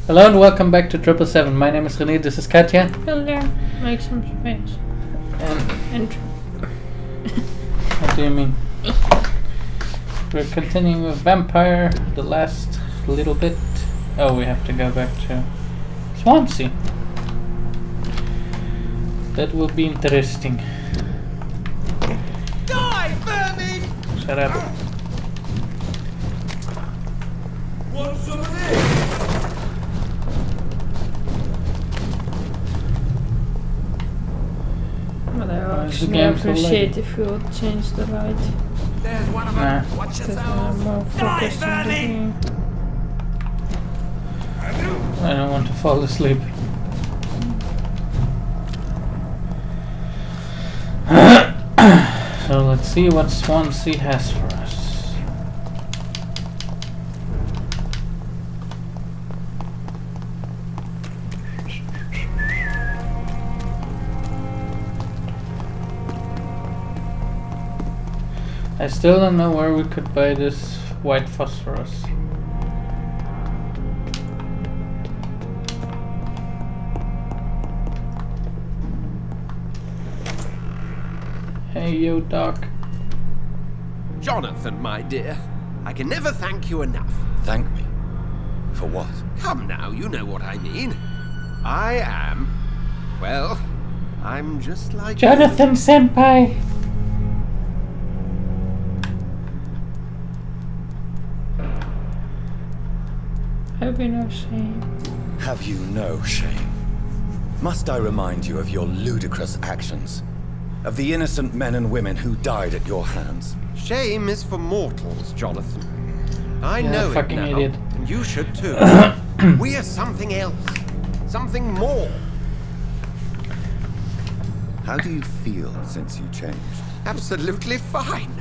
Hello and welcome back to 777. My name is René, this is Katja. Hello, make some space. And what do you mean? We're continuing with Vampyr, the last little bit. Oh, we have to go back to Swansea. That will be interesting. Die, vermin! Shut up. Want some of this? But I would the actually game so appreciate late? if you would change the light. There's one of Nah. them. Watch Because I'm yourself. more Die, focused on the vermin! game. I don't want to fall asleep. So let's see what Swansea has for us. I still don't know where we could buy this white phosphorus. Hey, yo, Doc. Jonathan, my dear, I can never thank you enough. Thank me? For what? Come now, you know what I mean. I am, well, I'm just like Jonathan Senpai! Have you no shame? Have you no shame? Must I remind you of your ludicrous actions? Of the innocent men and women who died at your hands? Shame is for mortals, Jonathan. I Yeah, know it fucking now, idiot. and you should too. We are something else, something more. How do you feel since you changed? Absolutely fine.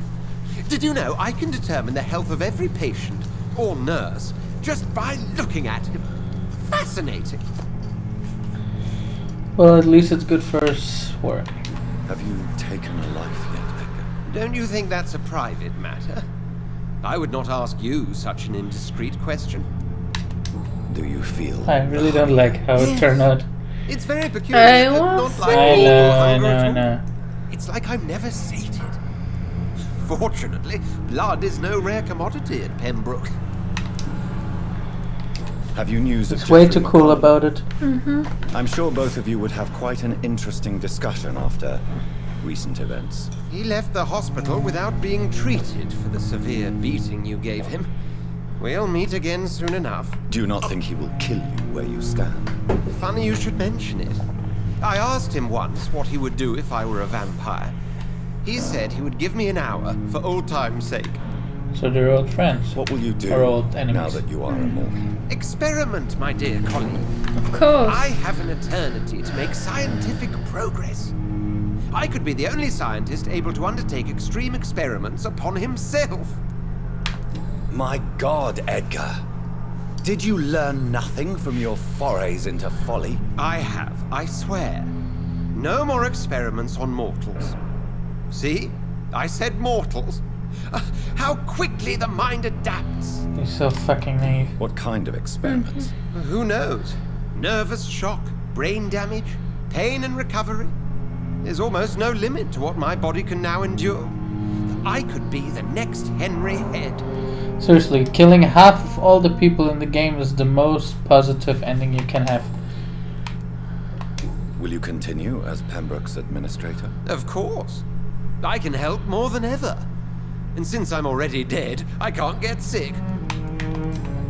Did you know I can determine the health of every patient or nurse just by looking at him? Fascinating. Well, at least it's good for his work. Have you taken a life yet, Edgar? Don't you think that's a private matter? I would not ask you such an indiscreet question. Do you feel... I really don't like how it turned out. It's very peculiar. I but want not like I mortal know, I hunger know, at I all. know. It's like I'm never sated. Fortunately, blood is no rare commodity at Pembroke. Have you news of It's way Jeffrey too cool McConnell? about it. I'm sure both of you would have quite an interesting discussion after recent events. He left the hospital without being treated for the severe beating you gave him. We'll meet again soon enough. Do you not think he will kill you where you stand? Funny you should mention it. I asked him once what he would do if I were a vampire. He said he would give me an hour for old time's sake. So they're old friends. What will you do Or old enemies. now that you are immortal? Experiment, my dear colleague. Of course. I have an eternity to make scientific progress. I could be the only scientist able to undertake extreme experiments upon himself. My God, Edgar. Did you learn nothing from your forays into folly? I have, I swear. No more experiments on mortals. See? I said mortals. How quickly the mind adapts. He's so fucking naive. What kind of experiments? Who knows? Nervous shock, brain damage, pain and recovery. There's almost no limit to what my body can now endure. I could be the next Henry Head. Seriously, killing half of all the people in the game is the most positive ending you can have. Will you continue as Pembroke's administrator? Of course. I can help more than ever. And since I'm already dead, I can't get sick.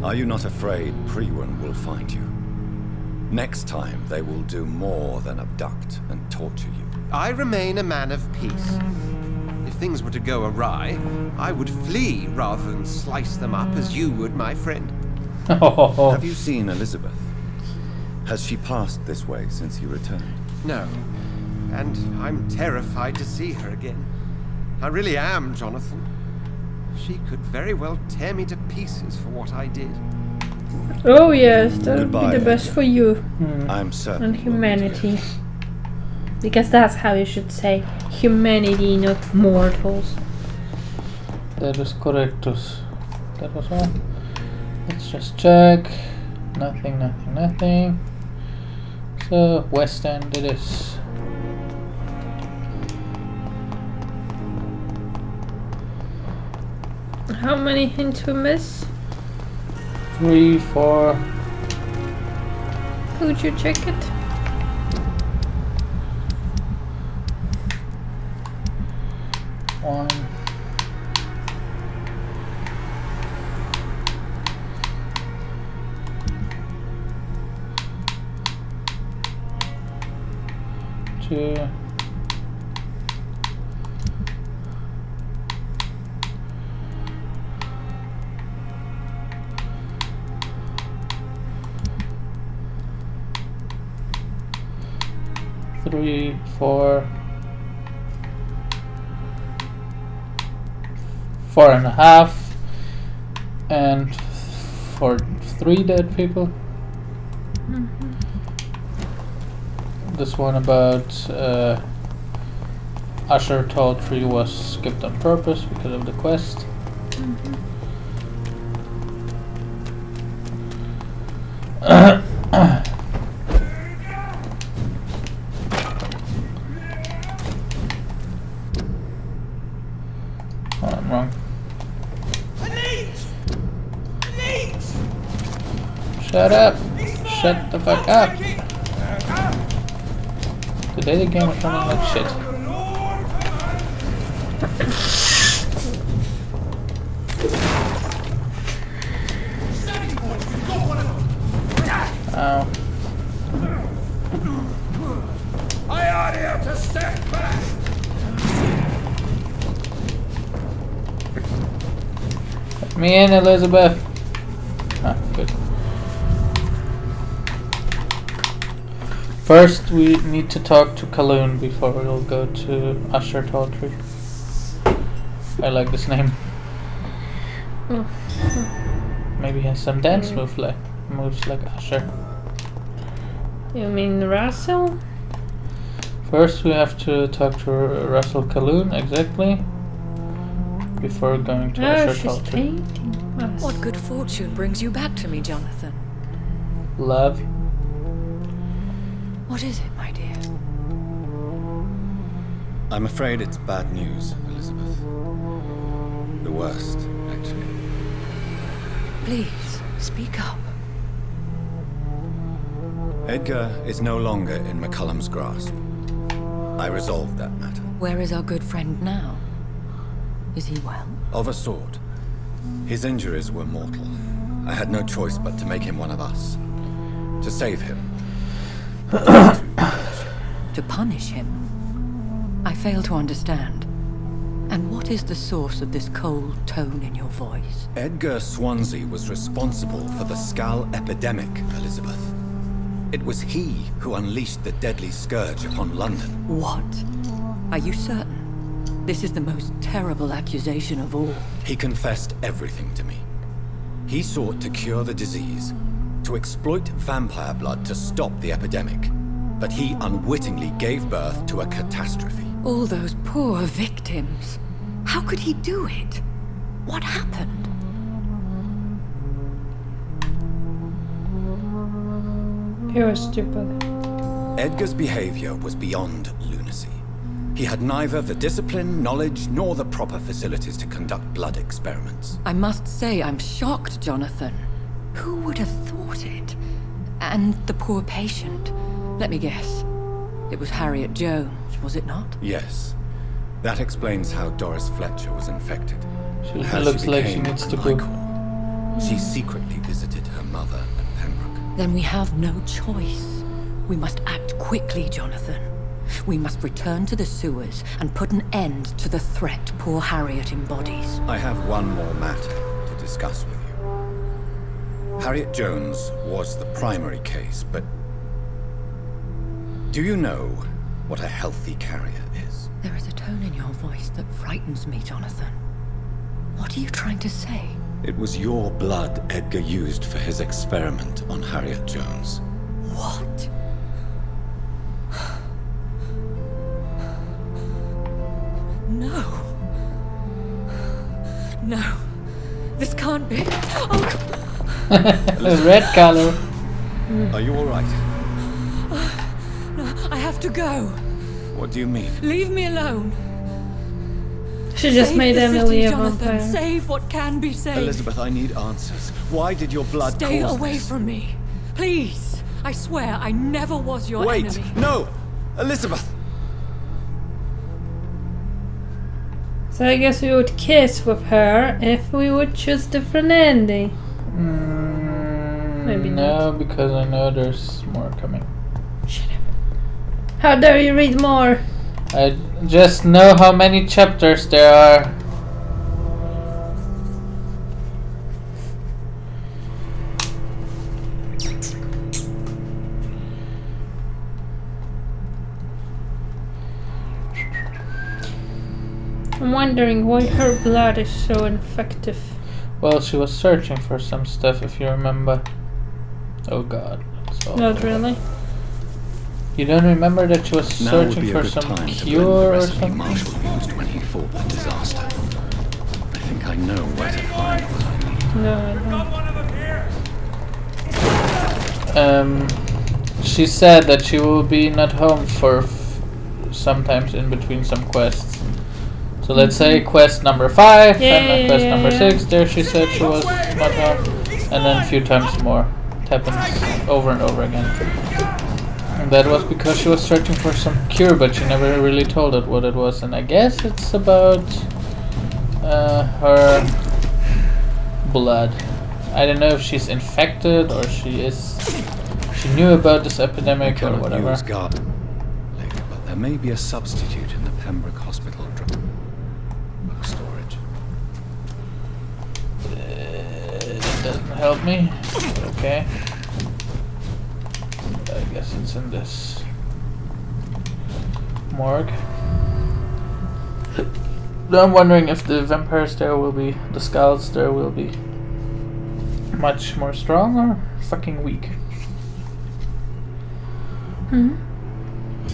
Are you not afraid Priwen will find you? Next time, they will do more than abduct and torture you. I remain a man of peace. If things were to go awry, I would flee rather than slice them up as you would, my friend. Have you seen Elizabeth? Has she passed this way since you returned? No. And I'm terrified to see her again. I really am, Jonathan. She could very well tear me to pieces for what I did. Oh yes, that would be Goodbye, the best Edgar. for you I'm certain. and you will be humanity. Because that's how you should say humanity, not mortals. That is correctus. That was all. Let's just check. Nothing, nothing, nothing. So, West End it is. How many hints we miss? 3, 4. Would you check it? One. Two. Three, 4. 4.5, and for 3 dead people. This one about Usher told 3 was skipped on purpose because of the quest. Oh, I'm wrong. Shut up! Shut the fuck up! Today the game is running like shit. Ow. I order you to step back! Let me in, Elizabeth! Ah, good. First, we need to talk to Kaloon before we'll go to Usher Tawdry. I like this name. Maybe he has some dance moves like Usher. You mean Russell? First, we have to talk to Russell Kaloon, exactly. Before going to Oh, Usher she's Tawdry. painting us. What good fortune brings you back to me, Jonathan? Love. What is it, my dear? I'm afraid it's bad news, Elizabeth. The worst, actually. Please, speak up. Edgar is no longer in McCullum's grasp. I resolved that matter. Where is our good friend now? Is he well? Of a sort. His injuries were mortal. I had no choice but to make him one of us. To save him. To punish him? I fail to understand. And what is the source of this cold tone in your voice? Edgar Swansea was responsible for the Skull epidemic, Elizabeth. It was he who unleashed the deadly scourge upon London. What? Are you certain? This is the most terrible accusation of all. He confessed everything to me. He sought to cure the disease, to exploit vampire blood to stop the epidemic. But he unwittingly gave birth to a catastrophe. All those poor victims. How could he do it? What happened? He was stupid. Edgar's behavior was beyond lunacy. He had neither the discipline, knowledge, nor the proper facilities to conduct blood experiments. I must say I'm shocked, Jonathan. Who would have thought it? And the poor patient. Let me guess. It was Harriet Jones, was it not? Yes. That explains how Doris Fletcher was infected. She How looks like she became needs to a go. Lycor. She secretly visited her mother at Pembroke. Then we have no choice. We must act quickly, Jonathan. We must return to the sewers and put an end to the threat poor Harriet embodies. I have one more matter to discuss with you. Harriet Jones was the primary case, but do you know what a healthy carrier is? There is a tone in your voice that frightens me, Jonathan. What are you trying to say? It was your blood Edgar used for his experiment on Harriet Jones. What? No. No. This can't be. Oh, Red color. Are you all right? No, I have to go. What do you mean? Leave me alone. She just Save made the Emily city, a Jonathan. vampire. Save what can be saved. Elizabeth, I need answers. Why did your blood Stay cause away this? from me. Please. I swear I never was your Wait! enemy. No! Elizabeth! So I guess we would kiss with her if we would choose different ending. Maybe no, not. because I know there's more coming. Shut up. How dare you read more? I just know how many chapters there are. I'm wondering why her blood is so effective. Well, she was searching for some stuff, if you remember. Oh god. That's all. Not really. You don't remember that she was Now would searching be a for good some time to blend the cure or recipe something? Marshall used when he fought the disaster. I think I know where to find what I need. No, I don't. Got one of them here. She said that she will be not home for sometimes in between some quests. So let's say quest number 5 and quest number 6. There she said she was not home, and then a few times more. It happens over and over again. And that was because she was searching for some cure, but she never really told it what it was. And I guess it's about her blood. I don't know if she's infected or she knew about this epidemic or whatever. Use guard later, but there may be a substitute in the Pembroke Hospital drug storage. It doesn't help me. Okay. I guess it's in this morgue. I'm wondering if the vampires there will be, the skulls there will be much more strong or fucking weak.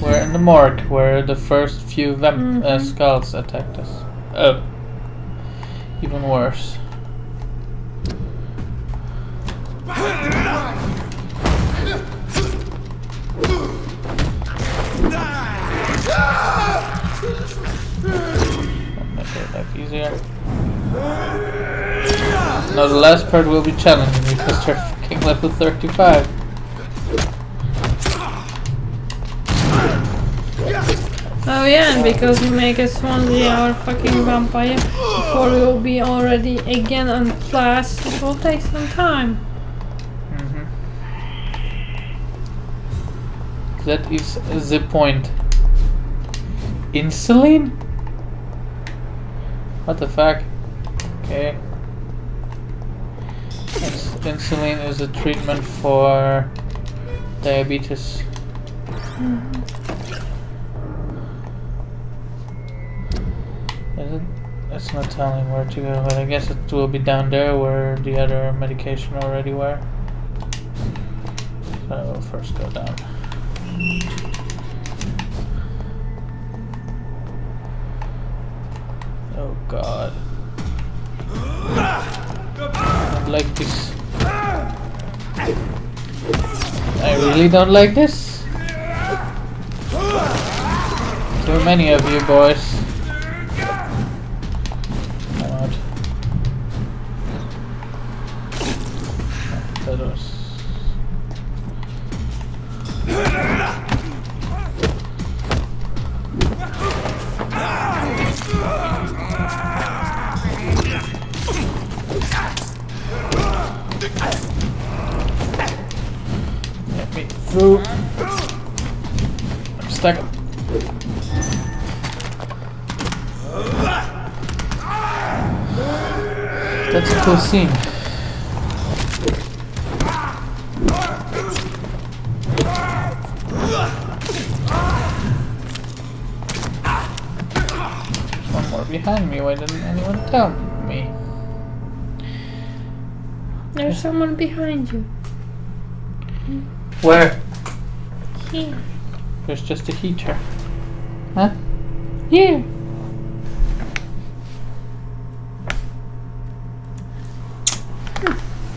We're in the morgue where the first few skulls attacked us. Oh. Even worse. Make it life easier. No, the last part will be challenging because they're fucking level 35. Oh yeah, and because you make a Swansea our fucking vampire before we will be already again on class, it will take some time. That is the point. Insulin? What the fuck? Okay. Insulin is a treatment for diabetes. Is it? It's not telling where to go, but I guess it will be down there where the other medication already were. So we'll first go down. Oh god. I don't like this. I really don't like this. Too many of you boys. Come on. That was... Get me through. I'm stuck. That's a cool scene. One more behind me. Why didn't anyone tell me? There's someone behind you. Where? Here. There's just a heater. Huh? Here.